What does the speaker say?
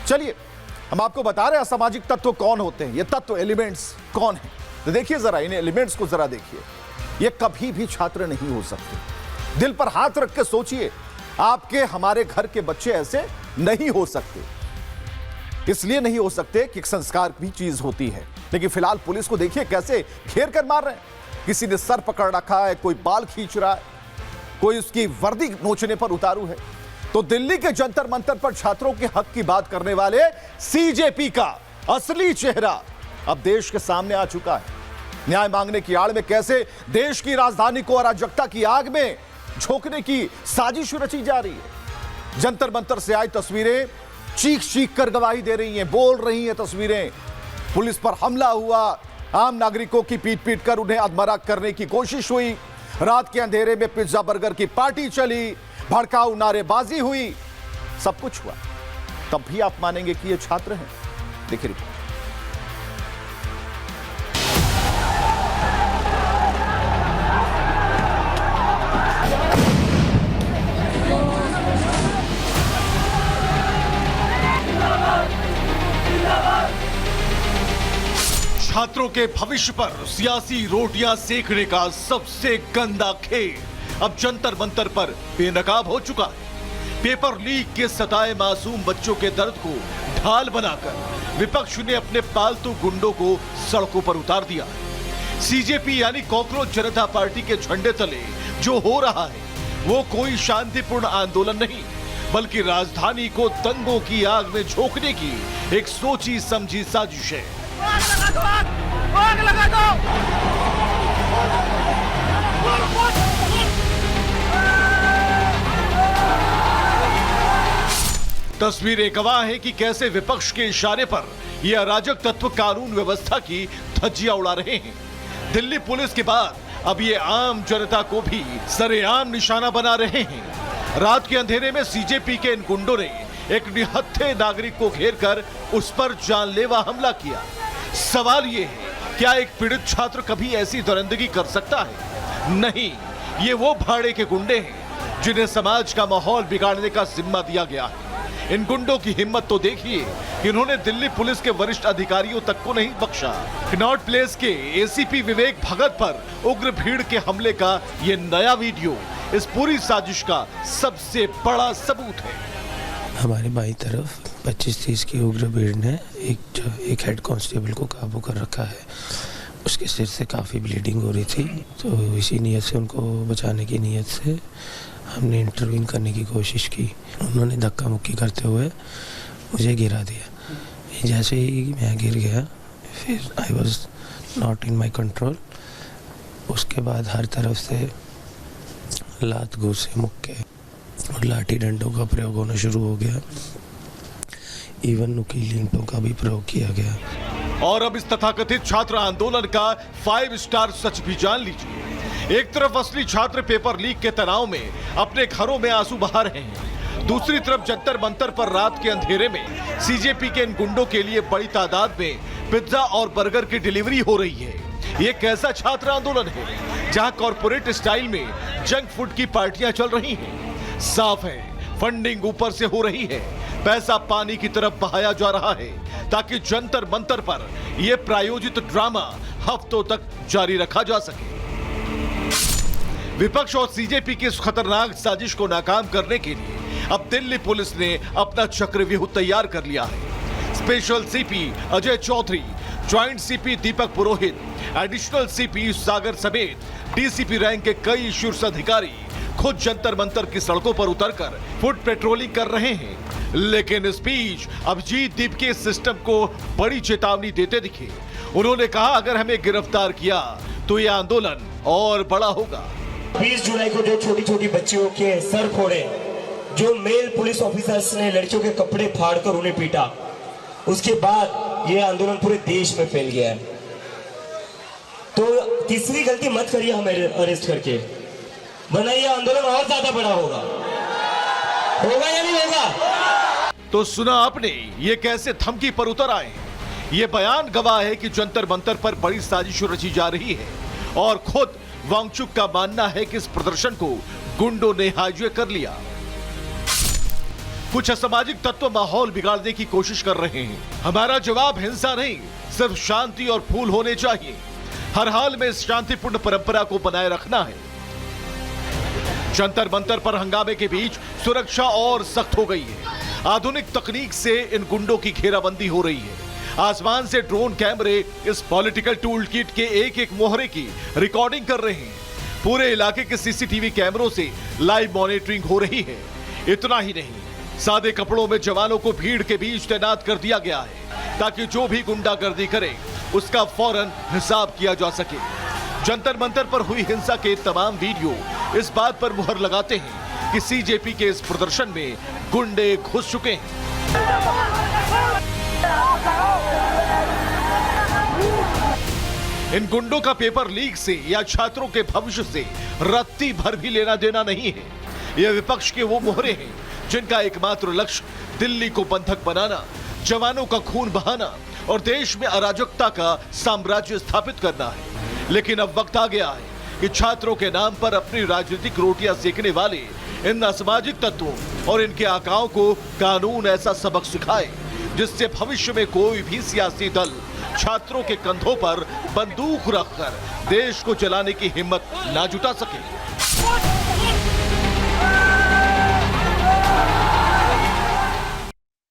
चलिए हम आपको बता रहे हैं असामाजिक तत्व कौन होते हैं, ये तत्व एलिमेंट्स कौन है। तो देखिए जरा इन एलिमेंट्स को जरा देखिए। ये कभी भी छात्र नहीं हो सकते। दिल पर हाथ रख के सोचिए, आपके हमारे घर के बच्चे ऐसे नहीं हो सकते। इसलिए नहीं हो सकते कि एक संस्कार भी चीज होती है। लेकिन फिलहाल पुलिस को देखिए कैसे घेर कर मार रहे हैं। किसी ने सर पकड़ रखा है, कोई बाल खींच रहा है, कोई उसकी वर्दी नोचने पर उतारू है। तो दिल्ली के जंतर मंतर पर छात्रों के हक की बात करने वाले सीजेपी का असली चेहरा अब देश के सामने आ चुका है। न्याय मांगने की आड़ में कैसे देश की राजधानी को अराजकता की आग में झोंकने की साजिश रची जा रही है। जंतर मंतर से आई तस्वीरें चीख चीख कर गवाही दे रही हैं, बोल रही हैं तस्वीरें। पुलिस पर हमला हुआ, आम नागरिकों की पीट पीट कर उन्हें अधमरा करने की कोशिश हुई। रात के अंधेरे में पिज्जा बर्गर की पार्टी चली, भड़काऊ नारेबाजी हुई, सब कुछ हुआ। तब भी आप मानेंगे कि ये छात्र हैं? देखिए रिपोर्ट। छात्रों के भविष्य पर सियासी रोटियां सेकने का सबसे गंदा खेल अब जंतर मंतर पर बेनकाब हो चुका है। पेपर लीक के सताए मासूम बच्चों के दर्द को ढाल बनाकर विपक्ष ने अपने पालतू गुंडों को सड़कों पर उतार दिया। सीजेपी यानी कॉकरोच जनता पार्टी के झंडे तले जो हो रहा है वो कोई शांतिपूर्ण आंदोलन नहीं, बल्कि राजधानी को दंगों की आग में झोंकने की एक सोची समझी साजिश है। आग लगा दो। तस्वीरें गवाह है कि कैसे विपक्ष के इशारे पर ये अराजक तत्व कानून व्यवस्था की धज्जियां उड़ा रहे हैं। दिल्ली पुलिस के बाद अब ये आम जनता को भी सरेआम निशाना बना रहे हैं। रात के अंधेरे में सीजेपी के इन गुंडों ने एक निहत्थे नागरिक को घेरकर उस पर जानलेवा हमला किया। सवाल ये है, क्या एक पीड़ित छात्र कभी ऐसी दरिंदगी कर सकता है? नहीं, ये वो भाड़े के गुंडे हैं जिन्हें समाज का माहौल बिगाड़ने का जिम्मा दिया गया है। इन गुंडों की हिम्मत तो देखिए, इन्होंने दिल्ली पुलिस के वरिष्ठ अधिकारियों तक को नहीं बख्शा। कनॉट प्लेस के एसीपी विवेक भगत पर उग्र भीड़ के हमले का ये नया वीडियो इस पूरी साजिश का सबसे बड़ा सबूत है। हमारे बाईं तरफ 25-30 की उग्र भीड़ ने एक हेड कांस्टेबल को काबू कर रखा है। उसके सिर से काफ़ी ब्लीडिंग हो रही थी, तो इसी नीयत से उनको बचाने की नीयत से हमने इंटरवीन करने की कोशिश की। उन्होंने धक्का मुक्की करते हुए मुझे गिरा दिया। जैसे ही मैं गिर गया, फिर I was not in my control. उसके बाद हर तरफ से लात घूसे मुक्के और लाठी डंडों का प्रयोग होना शुरू हो गया। इवन नुकीली ईंटों का भी प्रयोग किया गया। और अब इस तथाकथित छात्र आंदोलन का 5 स्टार सच भी जान लीजिए। एक तरफ असली छात्र पेपर लीक के तनाव में अपने घरों में आंसू बहा रहे हैं, दूसरी तरफ जंतर मंतर पर रात के अंधेरे में सीजेपी के इन गुंडों के लिए बड़ी तादाद में पिज्जा और बर्गर की डिलीवरी हो रही है। ये कैसा छात्र आंदोलन है जहां कॉर्पोरेट स्टाइल में जंक फूड की पार्टियां चल रही हैं। साफ है, फंडिंग ऊपर से हो रही है, पैसा पानी की तरफ बहाया जा रहा है ताकि जंतर मंतर पर यह प्रायोजित ड्रामा हफ्तों तक जारी रखा जा सके। विपक्ष और सीजेपी की इस खतरनाक साजिश को नाकाम करने के लिए अब दिल्ली पुलिस ने अपना चक्रव्यूह तैयार कर लिया है। Special CP Ajay Chaudhary, joint CP Deepak Purohit, additional CP Sagar समेत डीसीपी रैंक के कई शीर्ष अधिकारी खुद जंतर मंतर की सड़कों पर उतरकर फुट पेट्रोलिंग कर रहे हैं। लेकिन इस बीच अभिजीत दीप के सिस्टम को बड़ी चेतावनी देते दिखे। उन्होंने कहा, अगर हमें गिरफ्तार किया तो यह आंदोलन और बड़ा होगा। 20 जुलाई को जो छोटी छोटी बच्चियों के सर फोड़े, जो मेल पुलिस ऑफिसर्स ने लड़कियों के कपड़े फाड़कर उन्हें पीटा, उसके बाद यह आंदोलन पूरे देश में फैल गया है। तो तीसरी गलती मत करिए हमें अरेस्ट करके, वरना यह आंदोलन और ज्यादा बड़ा होगा। होगा या नहीं होगा? तो सुना आपने, ये कैसे धमकी पर उतर आए। ये बयान गवाह है कि जंतर मंतर पर बड़ी साजिश रची जा रही है और खुद वांगचुक का मानना है कि इस प्रदर्शन को गुंडों ने हाईजैक कर लिया। कुछ असामाजिक तत्व माहौल बिगाड़ने की कोशिश कर रहे हैं। हमारा जवाब हिंसा नहीं, सिर्फ शांति और फूल होने चाहिए। हर हाल में इस शांतिपूर्ण परंपरा को बनाए रखना है। जंतर मंतर पर हंगामे के बीच सुरक्षा और सख्त हो गई है। आधुनिक तकनीक से इन गुंडों की घेराबंदी हो रही है। आसमान से ड्रोन कैमरे इस पॉलिटिकल टूल किट के एक एक मोहरे की रिकॉर्डिंग कर रहे हैं। पूरे इलाके के सीसीटीवी कैमरों से लाइव मॉनिटरिंग हो रही है। इतना ही नहीं, सादे कपड़ों में जवानों को भीड़ के बीच तैनात कर दिया गया है ताकि जो भी गुंडागर्दी करे उसका फौरन हिसाब किया जा सके। जंतर मंतर पर हुई हिंसा के तमाम वीडियो इस बात पर मुहर लगाते हैं कि सीजेपी के इस प्रदर्शन में गुंडे घुस चुके हैं। इन गुंडों का पेपर लीक से या छात्रों के भविष्य से रत्ती भर भी लेना देना नहीं है। यह विपक्ष के वो मोहरे हैं जिनका एकमात्र लक्ष्य दिल्ली को बंधक बनाना, जवानों का खून बहाना और देश में अराजकता का साम्राज्य स्थापित करना है। लेकिन अब वक्त आ गया है कि छात्रों के नाम पर अपनी राजनीतिक रोटियां सेकने वाले इन असामाजिक तत्वों और इनके आकाओं को कानून ऐसा सबक सिखाए जिससे भविष्य में कोई भी सियासी दल छात्रों के कंधों पर बंदूक रखकर देश को चलाने की हिम्मत ना जुटा सके।